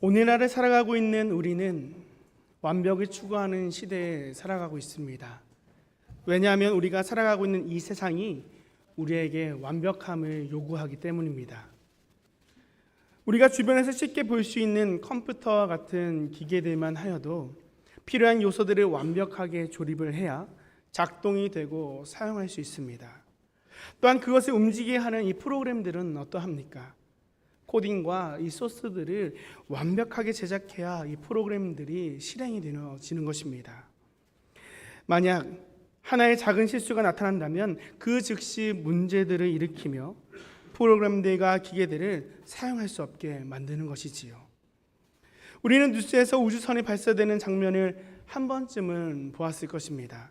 오늘날을 살아가고 있는 우리는 완벽을 추구하는 시대에 살아가고 있습니다. 왜냐하면 우리가 살아가고 있는 이 세상이 우리에게 완벽함을 요구하기 때문입니다. 우리가 주변에서 쉽게 볼 수 있는 컴퓨터와 같은 기계들만 하여도 필요한 요소들을 완벽하게 조립을 해야 작동이 되고 사용할 수 있습니다. 또한 그것을 움직이게 하는 이 프로그램들은 어떠합니까? 코딩과 이 소스들을 완벽하게 제작해야 이 프로그램들이 실행이 되어지는 것입니다. 만약 하나의 작은 실수가 나타난다면 그 즉시 문제들을 일으키며 프로그램들과 기계들을 사용할 수 없게 만드는 것이지요. 우리는 뉴스에서 우주선이 발사되는 장면을 한 번쯤은 보았을 것입니다.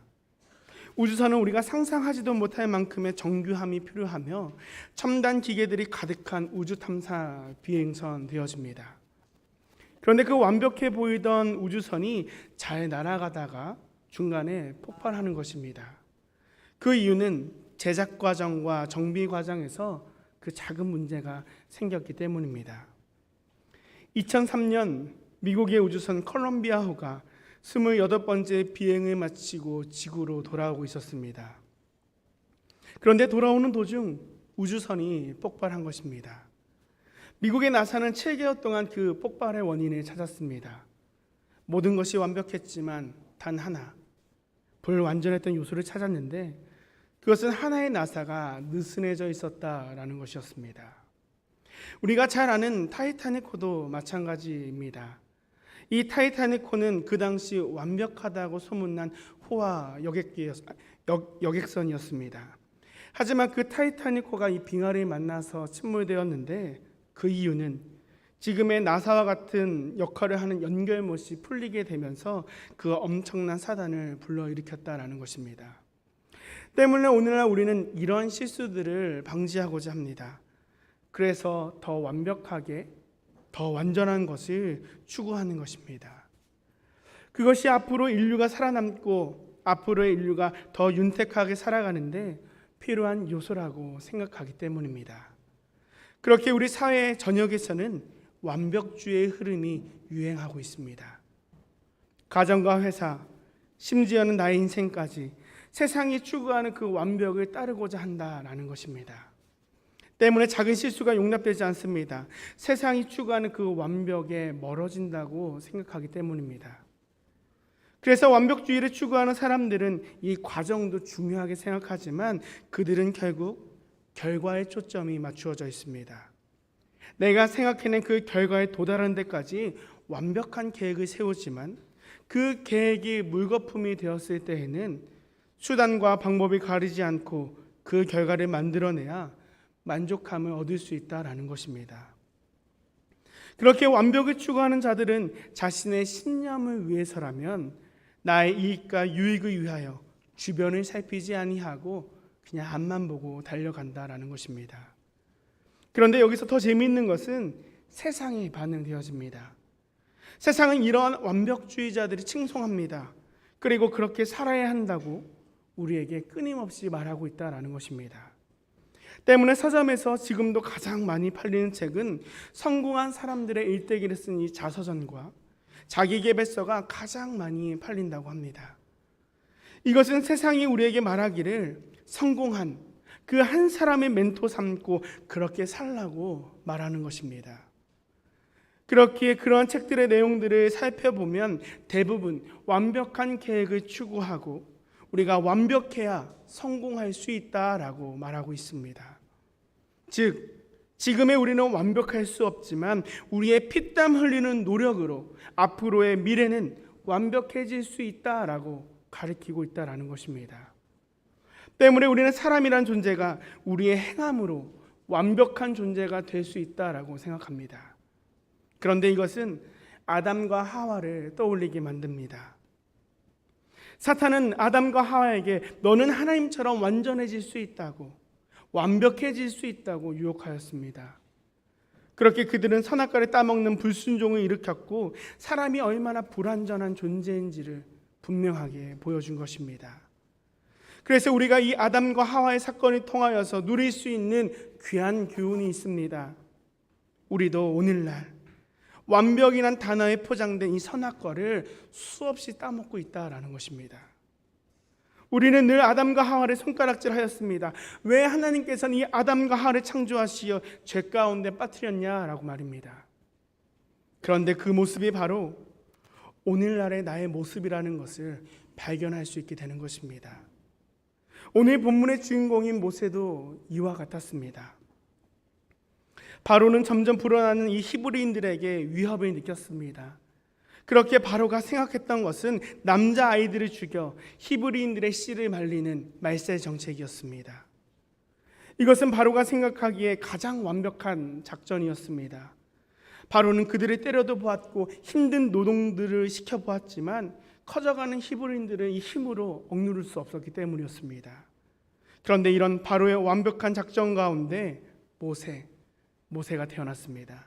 우주선은 우리가 상상하지도 못할 만큼의 정교함이 필요하며 첨단 기계들이 가득한 우주 탐사 비행선 되어집니다. 그런데 그 완벽해 보이던 우주선이 잘 날아가다가 중간에 폭발하는 것입니다. 그 이유는 제작 과정과 정비 과정에서 그 작은 문제가 생겼기 때문입니다. 2003년 미국의 우주선 콜럼비아호가 28번째 비행을 마치고 지구로 돌아오고 있었습니다. 그런데 돌아오는 도중 우주선이 폭발한 것입니다. 미국의 나사는 7개월 동안 그 폭발의 원인을 찾았습니다. 모든 것이 완벽했지만 단 하나, 불완전했던 요소를 찾았는데 그것은 하나의 나사가 느슨해져 있었다라는 것이었습니다. 우리가 잘 아는 타이타닉호도 마찬가지입니다. 이 타이타닉호는 그 당시 완벽하다고 소문난 호화 여객선이었습니다. 하지만 그 타이타닉호가 이 빙하를 만나서 침몰되었는데 그 이유는 지금의 나사와 같은 역할을 하는 연결못이 풀리게 되면서 그 엄청난 사단을 불러일으켰다라는 것입니다. 때문에 오늘날 우리는 이런 실수들을 방지하고자 합니다. 그래서 더 완벽하게 더 완전한 것을 추구하는 것입니다. 그것이 앞으로 인류가 살아남고 앞으로의 인류가 더 윤택하게 살아가는데 필요한 요소라고 생각하기 때문입니다. 그렇게 우리 사회 전역에서는 완벽주의의 흐름이 유행하고 있습니다. 가정과 회사, 심지어는 나의 인생까지 세상이 추구하는 그 완벽을 따르고자 한다라는 것입니다. 때문에 작은 실수가 용납되지 않습니다. 세상이 추구하는 그 완벽에 멀어진다고 생각하기 때문입니다. 그래서 완벽주의를 추구하는 사람들은 이 과정도 중요하게 생각하지만 그들은 결국 결과에 초점이 맞추어져 있습니다. 내가 생각해낸 그 결과에 도달하는 데까지 완벽한 계획을 세우지만 그 계획이 물거품이 되었을 때에는 수단과 방법이 가리지 않고 그 결과를 만들어내야 만족감을 얻을 수 있다라는 것입니다. 그렇게 완벽을 추구하는 자들은 자신의 신념을 위해서라면 나의 이익과 유익을 위하여 주변을 살피지 아니하고 그냥 앞만 보고 달려간다라는 것입니다. 그런데 여기서 더 재미있는 것은 세상이 반응되어집니다. 세상은 이러한 완벽주의자들이 칭송합니다. 그리고 그렇게 살아야 한다고 우리에게 끊임없이 말하고 있다라는 것입니다. 때문에 서점에서 지금도 가장 많이 팔리는 책은 성공한 사람들의 일대기를 쓴 이 자서전과 자기계발서가 가장 많이 팔린다고 합니다. 이것은 세상이 우리에게 말하기를 성공한 그 한 사람의 멘토 삼고 그렇게 살라고 말하는 것입니다. 그렇기에 그러한 책들의 내용들을 살펴보면 대부분 완벽한 계획을 추구하고 우리가 완벽해야 성공할 수 있다라고 말하고 있습니다. 즉, 지금의 우리는 완벽할 수 없지만 우리의 피땀 흘리는 노력으로 앞으로의 미래는 완벽해질 수 있다라고 가르치고 있다라는 것입니다. 때문에 우리는 사람이란 존재가 우리의 행함으로 완벽한 존재가 될 수 있다라고 생각합니다. 그런데 이것은 아담과 하와를 떠올리게 만듭니다. 사탄은 아담과 하와에게 너는 하나님처럼 완전해질 수 있다고, 완벽해질 수 있다고 유혹하였습니다. 그렇게 그들은 선악과를 따먹는 불순종을 일으켰고 사람이 얼마나 불완전한 존재인지를 분명하게 보여준 것입니다. 그래서 우리가 이 아담과 하와의 사건을 통하여서 누릴 수 있는 귀한 교훈이 있습니다. 우리도 오늘날 완벽이란 단어에 포장된 이 선악과를 수없이 따먹고 있다라는 것입니다. 우리는 늘 아담과 하와를 손가락질하였습니다. 왜 하나님께서는 이 아담과 하와를 창조하시어 죄 가운데 빠뜨렸냐라고 말입니다. 그런데 그 모습이 바로 오늘날의 나의 모습이라는 것을 발견할 수 있게 되는 것입니다. 오늘 본문의 주인공인 모세도 이와 같았습니다. 바로는 점점 불어나는 이 히브리인들에게 위협을 느꼈습니다. 그렇게 바로가 생각했던 것은 남자아이들을 죽여 히브리인들의 씨를 말리는 말세 정책이었습니다. 이것은 바로가 생각하기에 가장 완벽한 작전이었습니다. 바로는 그들을 때려도 보았고 힘든 노동들을 시켜보았지만 커져가는 히브리인들은 이 힘으로 억누를 수 없었기 때문이었습니다. 그런데 이런 바로의 완벽한 작전 가운데 모세가 태어났습니다.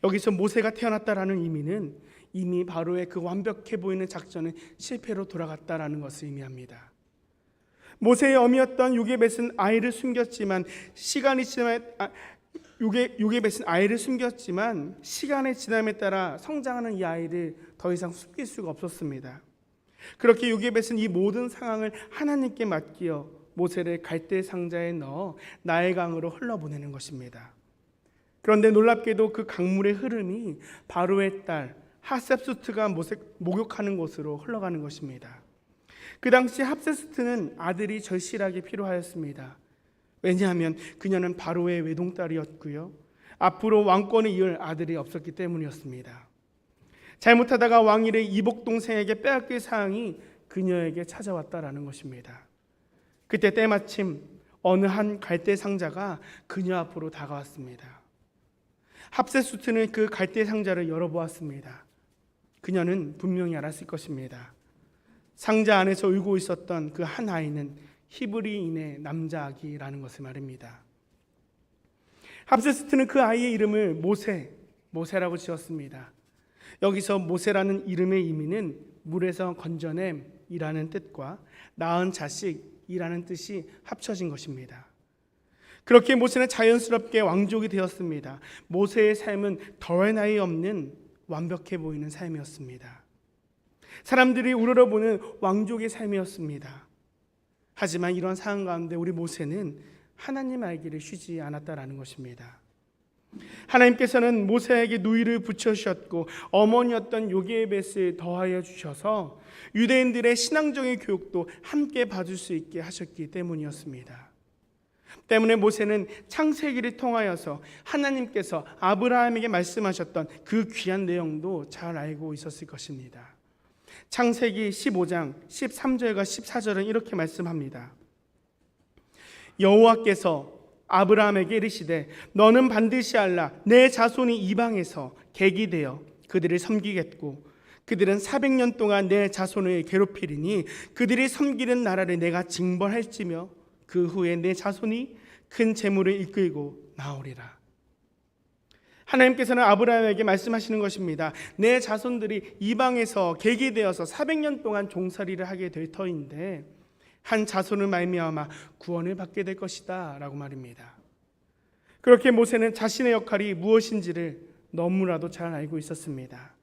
여기서 모세가 태어났다라는 의미는 이미 바로의 그 완벽해 보이는 작전은 실패로 돌아갔다라는 것을 의미합니다. 모세의 어미였던 요게벳은 아이를 숨겼지만 시간이 지남에 따라 성장하는 이 아이를 더 이상 숨길 수가 없었습니다. 그렇게 요게벳은 이 모든 상황을 하나님께 맡기어 모세를 갈대 상자에 넣어 나일강으로 흘러보내는 것입니다. 그런데 놀랍게도 그 강물의 흐름이 바로의 딸 하셉수트가 목욕하는 곳으로 흘러가는 것입니다. 그 당시 합세스트는 아들이 절실하게 필요하였습니다. 왜냐하면 그녀는 바로의 외동딸이었고요, 앞으로 왕권을 이을 아들이 없었기 때문이었습니다. 잘못하다가 왕위를 이복 동생에게 빼앗길 사항이 그녀에게 찾아왔다라는 것입니다. 그때 때마침 어느 한 갈대 상자가 그녀 앞으로 다가왔습니다. 합세수트는 그 갈대 상자를 열어보았습니다. 그녀는 분명히 알았을 것입니다. 상자 안에서 울고 있었던 그 한 아이는 히브리인의 남자 아기라는 것을 말입니다. 합세스트는 그 아이의 이름을 모세라고 지었습니다. 여기서 모세라는 이름의 의미는 물에서 건져냄이라는 뜻과 낳은 자식이라는 뜻이 합쳐진 것입니다. 그렇게 모세는 자연스럽게 왕족이 되었습니다. 모세의 삶은 더할 나위 없는 완벽해 보이는 삶이었습니다. 사람들이 우러러보는 왕족의 삶이었습니다. 하지만 이런 상황 가운데 우리 모세는 하나님 알기를 쉬지 않았다라는 것입니다. 하나님께서는 모세에게 누이를 붙여주셨고 어머니였던 요게벳을 더하여 주셔서 유대인들의 신앙적인 교육도 함께 받을 수 있게 하셨기 때문이었습니다. 때문에 모세는 창세기를 통하여서 하나님께서 아브라함에게 말씀하셨던 그 귀한 내용도 잘 알고 있었을 것입니다. 창세기 15장 13절과 14절은 이렇게 말씀합니다. 여호와께서 아브라함에게 이르시되 너는 반드시 알라 내 자손이 이방에서 객이 되어 그들을 섬기겠고 그들은 400년 동안 내 자손을 괴롭히리니 그들이 섬기는 나라를 내가 징벌할지며 그 후에 내 자손이 큰 재물을 이끌고 나오리라. 하나님께서는 아브라함에게 말씀하시는 것입니다. 내 자손들이 이방에서 객이 되어서 400년 동안 종살이를 하게 될 터인데 한 자손을 말미암아 구원을 받게 될 것이다 라고 말입니다. 그렇게 모세는 자신의 역할이 무엇인지를 너무나도 잘 알고 있었습니다.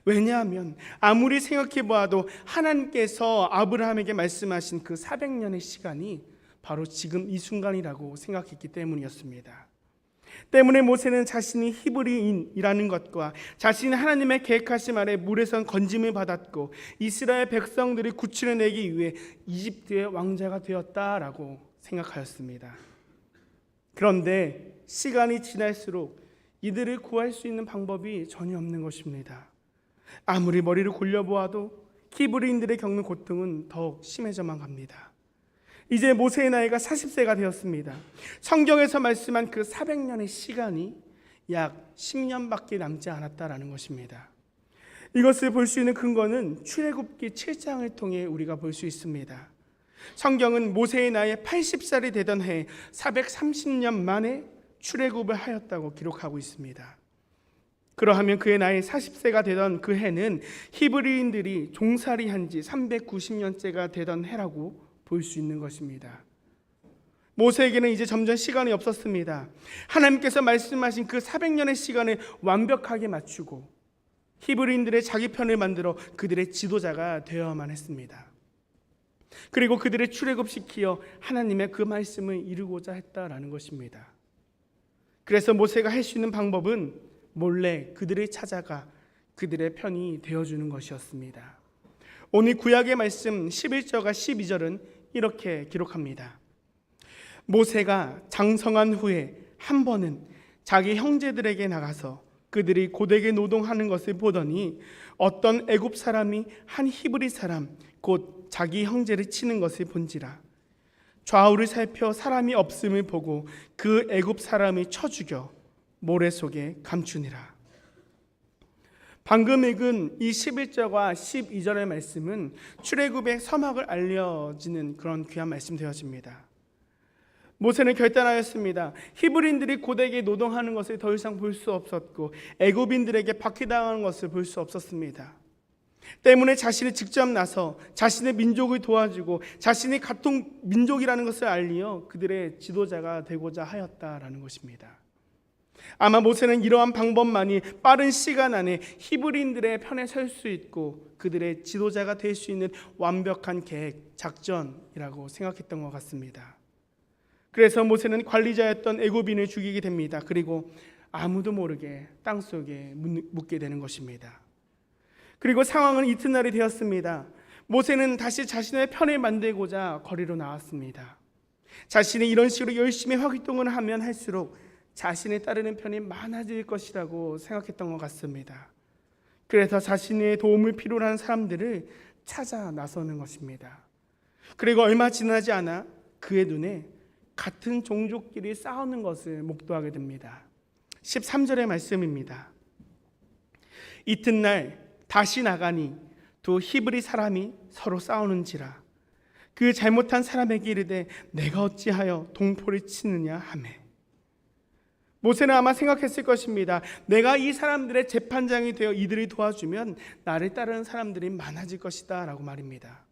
왜냐하면 아무리 생각해 보아도 하나님께서 아브라함에게 말씀하신 그 400년의 시간이 바로 지금 이 순간이라고 생각했기 때문이었습니다. 때문에 모세는 자신이 히브리인이라는 것과 자신이 하나님의 계획하심 아래 물에선 건짐을 받았고 이스라엘 백성들이 구출을 내기 위해 이집트의 왕자가 되었다라고 생각하였습니다. 그런데 시간이 지날수록 이들을 구할 수 있는 방법이 전혀 없는 것입니다. 아무리 머리를 굴려보아도 히브리인들의 겪는 고통은 더욱 심해져만 갑니다. 이제 모세의 나이가 40세가 되었습니다. 성경에서 말씀한 그 400년의 시간이 약 10년밖에 남지 않았다라는 것입니다. 이것을 볼 수 있는 근거는 출애굽기 7장을 통해 우리가 볼 수 있습니다. 성경은 모세의 나이 80살이 되던 해 430년 만에 출애굽을 하였다고 기록하고 있습니다. 그러하면 그의 나이 40세가 되던 그 해는 히브리인들이 종살이한 지 390년째가 되던 해라고 볼 수 있는 것입니다. 모세에게는 이제 점점 시간이 없었습니다. 하나님께서 말씀하신 그 400년의 시간을 완벽하게 맞추고 히브리인들의 자기 편을 만들어 그들의 지도자가 되어야만 했습니다. 그리고 그들의 출애굽시키어 하나님의 그 말씀을 이루고자 했다라는 것입니다. 그래서 모세가 할 수 있는 방법은 몰래 그들을 찾아가 그들의 편이 되어주는 것이었습니다. 오늘 구약의 말씀 11절과 12절은 이렇게 기록합니다. 모세가 장성한 후에 한 번은 자기 형제들에게 나가서 그들이 고되게 노동하는 것을 보더니 어떤 애굽 사람이 한 히브리 사람 곧 자기 형제를 치는 것을 본지라. 좌우를 살펴 사람이 없음을 보고 그 애굽 사람을 쳐 죽여 모래 속에 감추니라. 방금 읽은 이 11절과 12절의 말씀은 출애굽의 서막을 알려지는 그런 귀한 말씀 되어집니다. 모세는 결단하였습니다. 히브리인들이 고되게 노동하는 것을 더 이상 볼 수 없었고 애굽인들에게 박해당하는 것을 볼 수 없었습니다. 때문에 자신이 직접 나서 자신의 민족을 도와주고 자신이 같은 민족이라는 것을 알리어 그들의 지도자가 되고자 하였다라는 것입니다. 아마 모세는 이러한 방법만이 빠른 시간 안에 히브리인들의 편에 설 수 있고 그들의 지도자가 될 수 있는 완벽한 계획, 작전이라고 생각했던 것 같습니다. 그래서 모세는 관리자였던 애굽인을 죽이게 됩니다. 그리고 아무도 모르게 땅속에 묻게 되는 것입니다. 그리고 상황은 이튿날이 되었습니다. 모세는 다시 자신의 편을 만들고자 거리로 나왔습니다. 자신이 이런 식으로 열심히 활동을 하면 할수록 자신이 따르는 편이 많아질 것이라고 생각했던 것 같습니다. 그래서 자신의 도움을 필요로 하는 사람들을 찾아 나서는 것입니다. 그리고 얼마 지나지 않아 그의 눈에 같은 종족끼리 싸우는 것을 목도하게 됩니다. 13절의 말씀입니다. 이튿날 다시 나가니 두 히브리 사람이 서로 싸우는지라. 그 잘못한 사람에게 이르되 내가 어찌하여 동포를 치느냐 하매. 모세는 아마 생각했을 것입니다. 내가 이 사람들의 재판장이 되어 이들을 도와주면 나를 따르는 사람들이 많아질 것이다 라고 말입니다.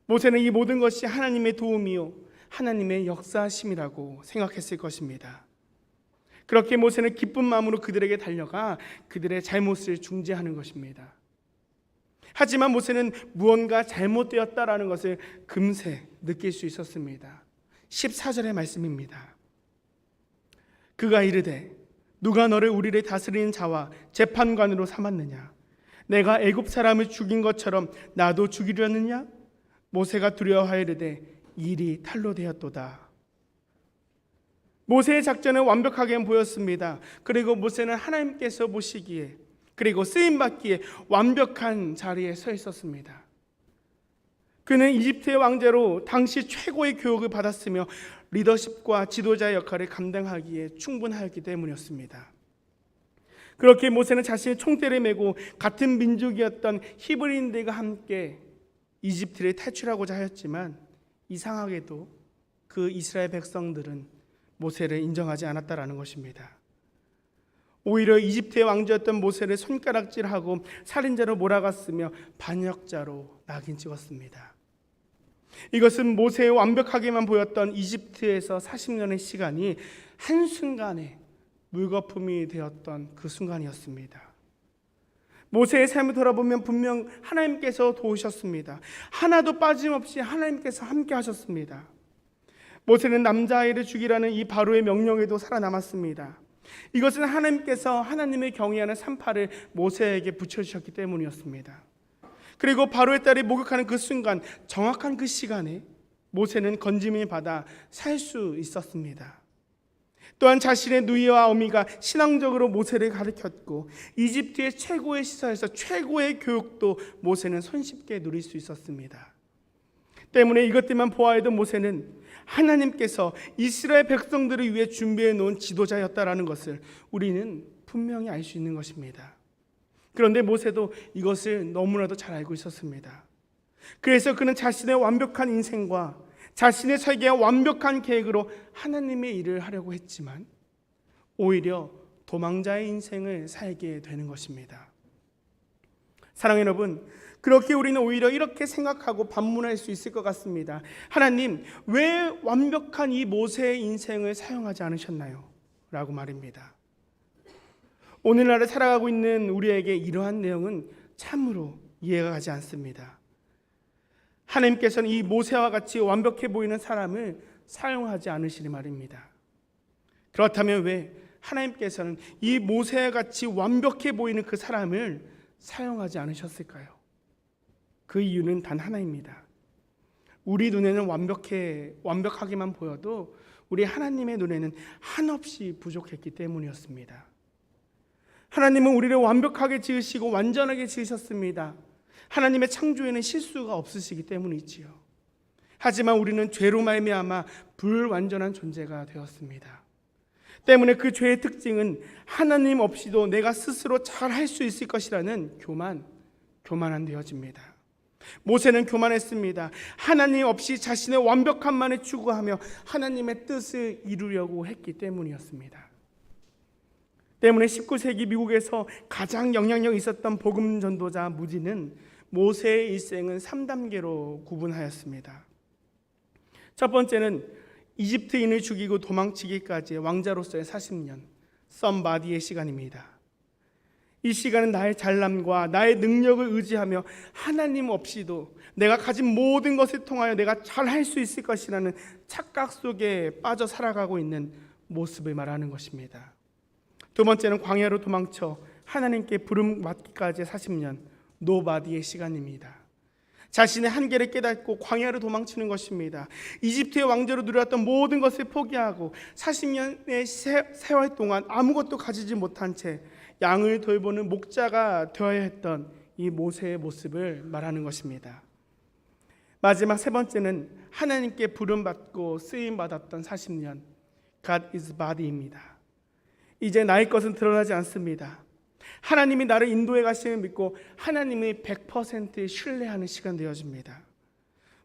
모세는 이 모든 것이 하나님의 도움이요 하나님의 역사하심이라고 생각했을 것입니다. 그렇게 모세는 기쁜 마음으로 그들에게 달려가 그들의 잘못을 중재하는 것입니다. 하지만 모세는 무언가 잘못되었다라는 것을 금세 느낄 수 있었습니다. 14절의 말씀입니다. 그가 이르되 누가 너를 우리를 다스리는 자와 재판관으로 삼았느냐? 내가 애굽 사람을 죽인 것처럼 나도 죽이려느냐? 모세가 두려워하여 이르되 일이 탈로 되었도다. 모세의 작전은 완벽하게 보였습니다. 그리고 모세는 하나님께서 보시기에 그리고 쓰임받기에 완벽한 자리에 서 있었습니다. 그는 이집트의 왕자로 당시 최고의 교육을 받았으며 리더십과 지도자의 역할을 감당하기에 충분하였기 때문이었습니다. 그렇게 모세는 자신의 총대를 메고 같은 민족이었던 히브리인들과 함께 이집트를 탈출하고자 하였지만 이상하게도 그 이스라엘 백성들은 모세를 인정하지 않았다라는 것입니다. 오히려 이집트의 왕자였던 모세를 손가락질하고 살인자로 몰아갔으며 반역자로 낙인 찍었습니다. 이것은 모세의 완벽하게만 보였던 이집트에서 40년의 시간이 한순간에 물거품이 되었던 그 순간이었습니다. 모세의 삶을 돌아보면 분명 하나님께서 도우셨습니다. 하나도 빠짐없이 하나님께서 함께 하셨습니다. 모세는 남자아이를 죽이라는 이 바로의 명령에도 살아남았습니다. 이것은 하나님께서 하나님을 경외하는 산파를 모세에게 붙여주셨기 때문이었습니다. 그리고 바로의 딸이 목욕하는 그 순간, 정확한 그 시간에 모세는 건짐을 받아 살 수 있었습니다. 또한 자신의 누이와 어미가 신앙적으로 모세를 가르쳤고 이집트의 최고의 시사에서 최고의 교육도 모세는 손쉽게 누릴 수 있었습니다. 때문에 이것들만 보아해도 모세는 하나님께서 이스라엘 백성들을 위해 준비해 놓은 지도자였다라는 것을 우리는 분명히 알 수 있는 것입니다. 그런데 모세도 이것을 너무나도 잘 알고 있었습니다. 그래서 그는 자신의 완벽한 인생과 자신의 설계와 완벽한 계획으로 하나님의 일을 하려고 했지만 오히려 도망자의 인생을 살게 되는 것입니다. 사랑하는 여러분, 그렇게 우리는 오히려 이렇게 생각하고 반문할 수 있을 것 같습니다. 하나님, 왜 완벽한 이 모세의 인생을 사용하지 않으셨나요? 라고 말입니다. 오늘날에 살아가고 있는 우리에게 이러한 내용은 참으로 이해가 가지 않습니다. 하나님께서는 이 모세와 같이 완벽해 보이는 사람을 사용하지 않으시니 말입니다. 그렇다면 왜 하나님께서는 이 모세와 같이 완벽해 보이는 그 사람을 사용하지 않으셨을까요? 그 이유는 단 하나입니다. 우리 눈에는 완벽하게만 보여도 우리 하나님의 눈에는 한없이 부족했기 때문이었습니다. 하나님은 우리를 완벽하게 지으시고 완전하게 지으셨습니다. 하나님의 창조에는 실수가 없으시기 때문이지요. 하지만 우리는 죄로 말미암아 불완전한 존재가 되었습니다. 때문에 그 죄의 특징은 하나님 없이도 내가 스스로 잘 할 수 있을 것이라는 교만한 되어집니다. 모세는 교만했습니다. 하나님 없이 자신의 완벽함만을 추구하며 하나님의 뜻을 이루려고 했기 때문이었습니다. 때문에 19세기 미국에서 가장 영향력 있었던 복음 전도자 무디는 모세의 일생은 3단계로 구분하였습니다. 첫 번째는 이집트인을 죽이고 도망치기까지의 왕자로서의 40년, 썸바디의 시간입니다. 이 시간은 나의 잘남과 나의 능력을 의지하며 하나님 없이도 내가 가진 모든 것을 통하여 내가 잘할 수 있을 것이라는 착각 속에 빠져 살아가고 있는 모습을 말하는 것입니다. 두 번째는 광야로 도망쳐 하나님께 부름 받기까지의 40년, 노바디의 시간입니다. 자신의 한계를 깨닫고 광야로 도망치는 것입니다. 이집트의 왕조로 누렸던 모든 것을 포기하고 40년의 세월 동안 아무것도 가지지 못한 채 양을 돌보는 목자가 되어야 했던 이 모세의 모습을 말하는 것입니다. 마지막 세 번째는 하나님께 부름받고 쓰임받았던 40년, God is body입니다. 이제 나의 것은 드러나지 않습니다. 하나님이 나를 인도해 가심을 믿고 하나님의 100% 신뢰하는 시간 되어집니다.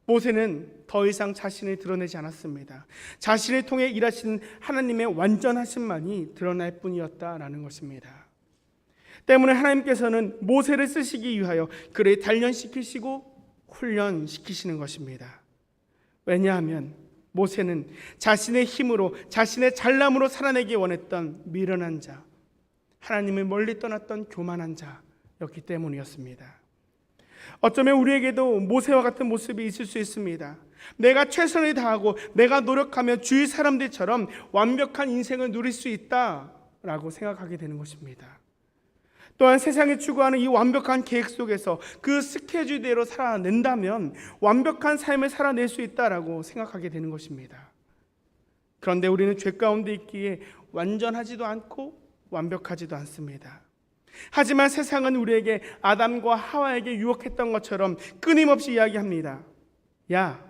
모세는 더 이상 자신을 드러내지 않았습니다. 자신을 통해 일하시는 하나님의 완전하심만이 드러날 뿐이었다라는 것입니다. 때문에 하나님께서는 모세를 쓰시기 위하여 그를 단련시키시고 훈련시키시는 것입니다. 왜냐하면 모세는 자신의 힘으로 자신의 잘남으로 살아내기 원했던 미련한 자, 하나님을 멀리 떠났던 교만한 자였기 때문이었습니다. 어쩌면 우리에게도 모세와 같은 모습이 있을 수 있습니다. 내가 최선을 다하고 내가 노력하면 주위 사람들처럼 완벽한 인생을 누릴 수 있다라고 생각하게 되는 것입니다. 또한 세상이 추구하는 이 완벽한 계획 속에서 그 스케줄대로 살아낸다면 완벽한 삶을 살아낼 수 있다라고 생각하게 되는 것입니다. 그런데 우리는 죄 가운데 있기에 완전하지도 않고 완벽하지도 않습니다. 하지만 세상은 우리에게 아담과 하와에게 유혹했던 것처럼 끊임없이 이야기합니다. 야,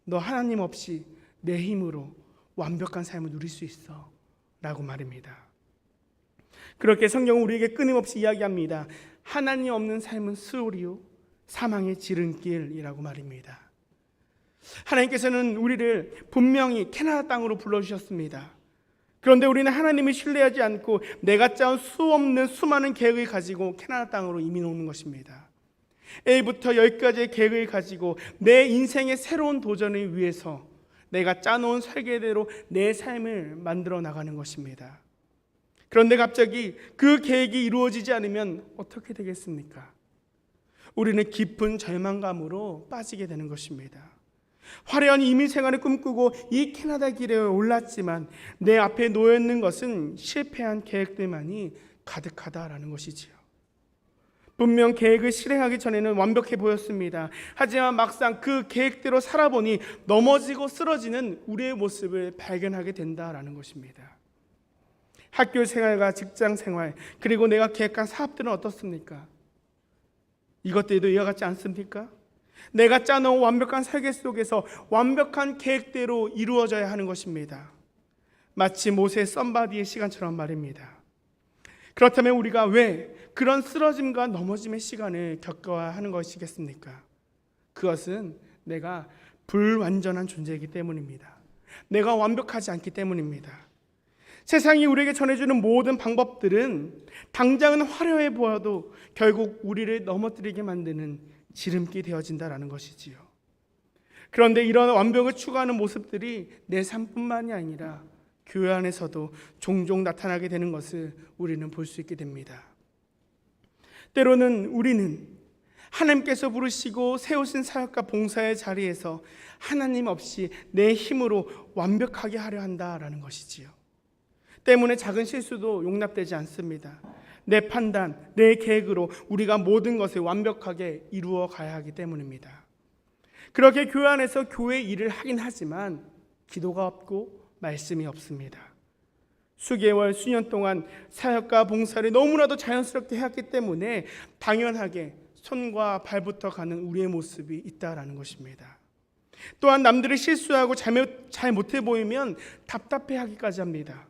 너 하나님 없이 내 힘으로 완벽한 삶을 누릴 수 있어 라고 말입니다. 그렇게 성경은 우리에게 끊임없이 이야기합니다. 하나님 없는 삶은 수월이요 사망의 지름길이라고 말입니다. 하나님께서는 우리를 분명히 캐나다 땅으로 불러주셨습니다. 그런데 우리는 하나님을 신뢰하지 않고 내가 짜온 수없는 수많은 계획을 가지고 캐나다 땅으로 이민 오는 것입니다. A부터 10가지의 계획을 가지고 내 인생의 새로운 도전을 위해서 내가 짜놓은 설계대로 내 삶을 만들어 나가는 것입니다. 그런데 갑자기 그 계획이 이루어지지 않으면 어떻게 되겠습니까? 우리는 깊은 절망감으로 빠지게 되는 것입니다. 화려한 이민 생활을 꿈꾸고 이 캐나다 길에 올랐지만 내 앞에 놓여 있는 것은 실패한 계획들만이 가득하다라는 것이지요. 분명 계획을 실행하기 전에는 완벽해 보였습니다. 하지만 막상 그 계획대로 살아보니 넘어지고 쓰러지는 우리의 모습을 발견하게 된다라는 것입니다. 학교 생활과 직장 생활 그리고 내가 계획한 사업들은 어떻습니까? 이것들도 이와 같지 않습니까? 내가 짜놓은 완벽한 설계 속에서 완벽한 계획대로 이루어져야 하는 것입니다. 마치 모세의 썸바디의 시간처럼 말입니다. 그렇다면 우리가 왜 그런 쓰러짐과 넘어짐의 시간을 겪어야 하는 것이겠습니까? 그것은 내가 불완전한 존재이기 때문입니다. 내가 완벽하지 않기 때문입니다. 세상이 우리에게 전해주는 모든 방법들은 당장은 화려해 보여도 결국 우리를 넘어뜨리게 만드는 지름길이 되어진다라는 것이지요. 그런데 이런 완벽을 추구하는 모습들이 내 삶뿐만이 아니라 교회 안에서도 종종 나타나게 되는 것을 우리는 볼 수 있게 됩니다. 때로는 우리는 하나님께서 부르시고 세우신 사역과 봉사의 자리에서 하나님 없이 내 힘으로 완벽하게 하려 한다라는 것이지요. 때문에 작은 실수도 용납되지 않습니다. 내 판단, 내 계획으로 우리가 모든 것을 완벽하게 이루어 가야 하기 때문입니다. 그렇게 교회 안에서 교회 일을 하긴 하지만 기도가 없고 말씀이 없습니다. 수개월, 수년 동안 사역과 봉사를 너무나도 자연스럽게 해왔기 때문에 당연하게 손과 발부터 가는 우리의 모습이 있다라는 것입니다. 또한 남들이 실수하고 잘 못해 보이면 답답해하기까지 합니다.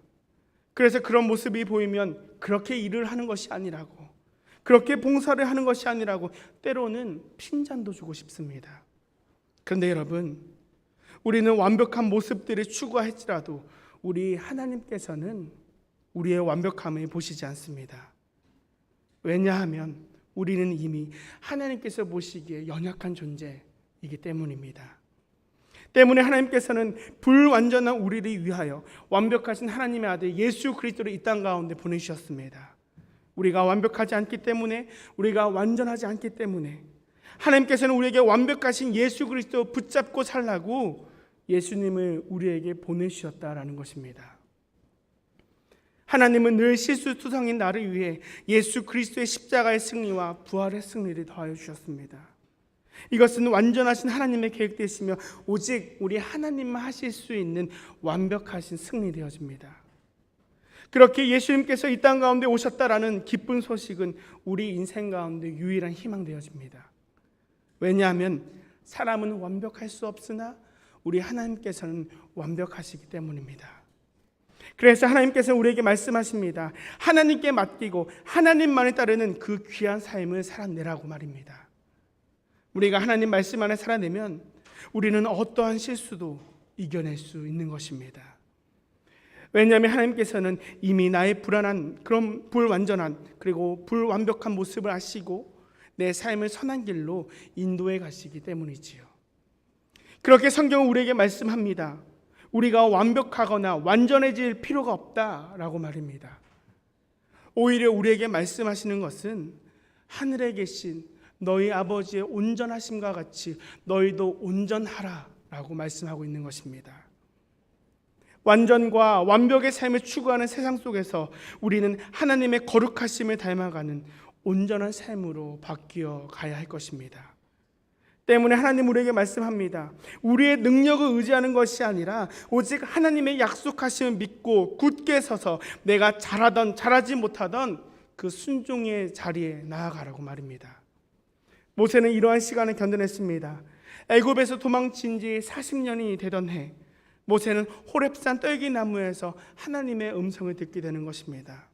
그래서 그런 모습이 보이면 그렇게 일을 하는 것이 아니라고, 그렇게 봉사를 하는 것이 아니라고 때로는 핀잔도 주고 싶습니다. 그런데 여러분, 우리는 완벽한 모습들을 추구할지라도 우리 하나님께서는 우리의 완벽함을 보시지 않습니다. 왜냐하면 우리는 이미 하나님께서 보시기에 연약한 존재이기 때문입니다. 때문에 하나님께서는 불완전한 우리를 위하여 완벽하신 하나님의 아들 예수 그리스도를 이 땅 가운데 보내주셨습니다. 우리가 완벽하지 않기 때문에, 우리가 완전하지 않기 때문에 하나님께서는 우리에게 완벽하신 예수 그리스도 붙잡고 살라고 예수님을 우리에게 보내주셨다라는 것입니다. 하나님은 늘 실수투성인 나를 위해 예수 그리스도의 십자가의 승리와 부활의 승리를 더하여 주셨습니다. 이것은 완전하신 하나님의 계획되시며 오직 우리 하나님만 하실 수 있는 완벽하신 승리 되어집니다. 그렇게 예수님께서 이 땅 가운데 오셨다라는 기쁜 소식은 우리 인생 가운데 유일한 희망 되어집니다. 왜냐하면 사람은 완벽할 수 없으나 우리 하나님께서는 완벽하시기 때문입니다. 그래서 하나님께서 우리에게 말씀하십니다. 하나님께 맡기고 하나님만을 따르는 그 귀한 삶을 살아내라고 말입니다. 우리가 하나님 말씀 안에 살아내면 우리는 어떠한 실수도 이겨낼 수 있는 것입니다. 왜냐하면 하나님께서는 이미 나의 불안한 그런 불완전한 그리고 불완벽한 모습을 아시고 내 삶을 선한 길로 인도해 가시기 때문이지요. 그렇게 성경은 우리에게 말씀합니다. 우리가 완벽하거나 완전해질 필요가 없다라고 말입니다. 오히려 우리에게 말씀하시는 것은 하늘에 계신 너희 아버지의 온전하심과 같이 너희도 온전하라라고 말씀하고 있는 것입니다. 완전과 완벽의 삶을 추구하는 세상 속에서 우리는 하나님의 거룩하심을 닮아가는 온전한 삶으로 바뀌어 가야 할 것입니다. 때문에 하나님 우리에게 말씀합니다. 우리의 능력을 의지하는 것이 아니라 오직 하나님의 약속하심을 믿고 굳게 서서 내가 잘하던 잘하지 못하던 그 순종의 자리에 나아가라고 말입니다. 모세는 이러한 시간을 견뎌냈습니다. 애굽에서 도망친 지 40년이 되던 해, 모세는 호렙산 떨기나무에서 하나님의 음성을 듣게 되는 것입니다.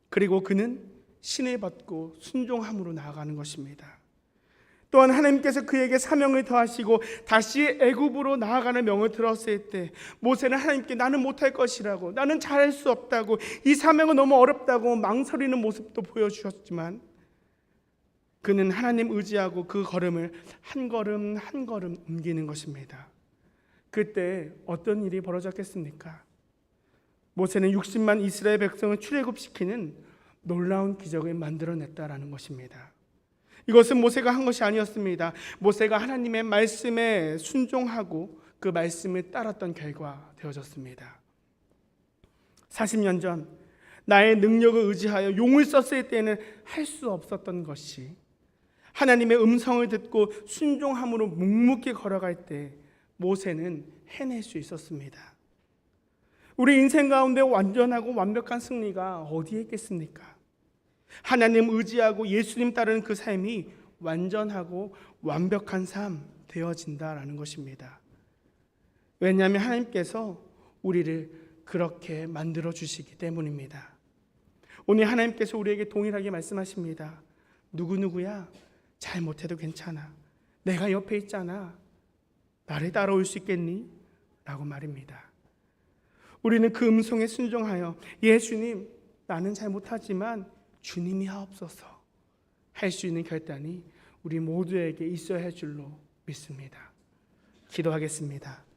그리고 그는 신을 받고 순종함으로 나아가는 것입니다. 또한 하나님께서 그에게 사명을 더하시고 다시 애굽으로 나아가는 명을 들었을 때 모세는 하나님께 나는 못할 것이라고, 나는 잘할 수 없다고, 이 사명은 너무 어렵다고 망설이는 모습도 보여주셨지만 그는 하나님 의지하고 그 걸음을 한 걸음 한 걸음 옮기는 것입니다. 그때 어떤 일이 벌어졌겠습니까? 모세는 60만 이스라엘 백성을 출애굽시키는 놀라운 기적을 만들어냈다라는 것입니다. 이것은 모세가 한 것이 아니었습니다. 모세가 하나님의 말씀에 순종하고 그 말씀을 따랐던 결과 되어졌습니다. 40년 전 나의 능력을 의지하여 용을 썼을 때는 할 수 없었던 것이 하나님의 음성을 듣고 순종함으로 묵묵히 걸어갈 때 모세는 해낼 수 있었습니다. 우리 인생 가운데 완전하고 완벽한 승리가 어디에 있겠습니까? 하나님 의지하고 예수님 따르는 그 삶이 완전하고 완벽한 삶 되어진다라는 것입니다. 왜냐하면 하나님께서 우리를 그렇게 만들어 주시기 때문입니다. 오늘 하나님께서 우리에게 동일하게 말씀하십니다. 누구누구야, 잘 못해도 괜찮아. 내가 옆에 있잖아. 나를 따라올 수 있겠니? 라고 말입니다. 우리는 그 음성에 순종하여 예수님, 나는 잘 못하지만 주님이 하옵소서 할 수 있는 결단이 우리 모두에게 있어야 할 줄로 믿습니다. 기도하겠습니다.